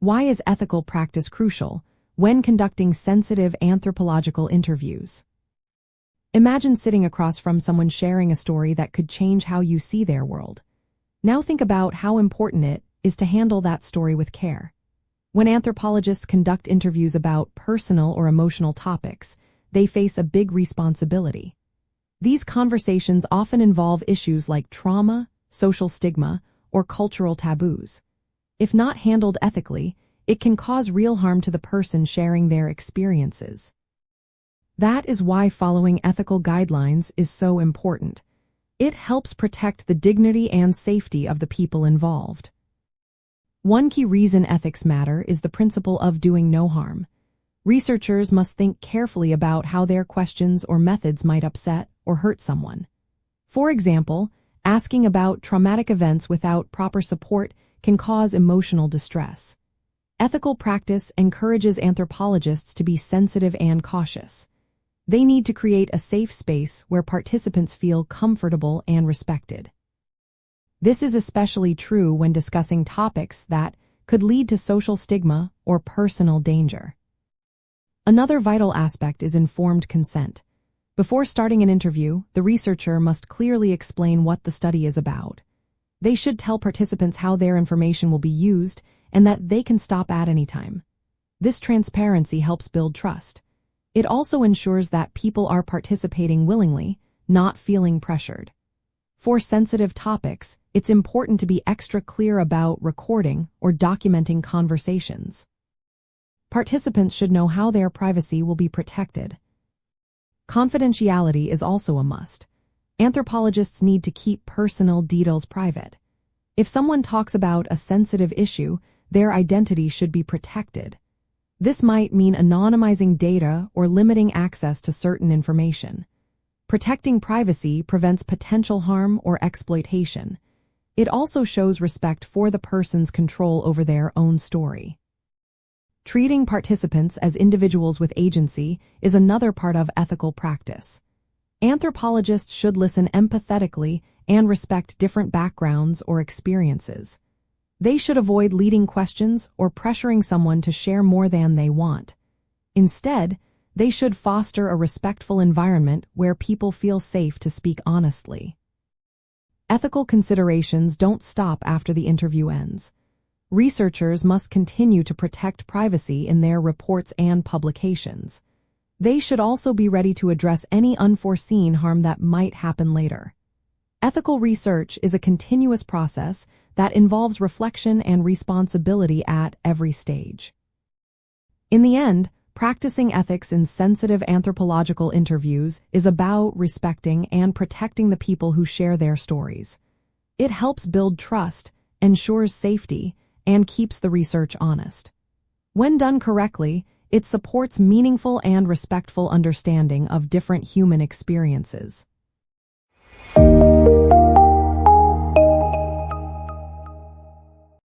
Why is ethical practice crucial when conducting sensitive anthropological interviews? Imagine sitting across from someone sharing a story that could change how you see their world. Now think about how important it is to handle that story with care. When anthropologists conduct interviews about personal or emotional topics, they face a big responsibility. These conversations often involve issues like trauma, social stigma, or cultural taboos. If not handled ethically, it can cause real harm to the person sharing their experiences. That is why following ethical guidelines is so important. It helps protect the dignity and safety of the people involved. One key reason ethics matter is the principle of doing no harm. Researchers must think carefully about how their questions or methods might upset or hurt someone. For example, asking about traumatic events without proper support can cause emotional distress. Ethical practice encourages anthropologists to be sensitive and cautious. They need to create a safe space where participants feel comfortable and respected. This is especially true when discussing topics that could lead to social stigma or personal danger. Another vital aspect is informed consent. Before starting an interview, the researcher must clearly explain what the study is about. They should tell participants how their information will be used and that they can stop at any time. This transparency helps build trust. It also ensures that people are participating willingly, not feeling pressured. For sensitive topics, it's important to be extra clear about recording or documenting conversations. Participants should know how their privacy will be protected. Confidentiality is also a must. Anthropologists need to keep personal details private. If someone talks about a sensitive issue, their identity should be protected. This might mean anonymizing data or limiting access to certain information. Protecting privacy prevents potential harm or exploitation. It also shows respect for the person's control over their own story. Treating participants as individuals with agency is another part of ethical practice. Anthropologists should listen empathetically and respect different backgrounds or experiences. They should avoid leading questions or pressuring someone to share more than they want. Instead, they should foster a respectful environment where people feel safe to speak honestly. Ethical considerations don't stop after the interview ends. Researchers must continue to protect privacy in their reports and publications. They should also be ready to address any unforeseen harm that might happen later. Ethical research is a continuous process that involves reflection and responsibility at every stage. In the end, practicing ethics in sensitive anthropological interviews is about respecting and protecting the people who share their stories. It helps build trust, ensures safety, and keeps the research honest. When done correctly, it supports meaningful and respectful understanding of different human experiences.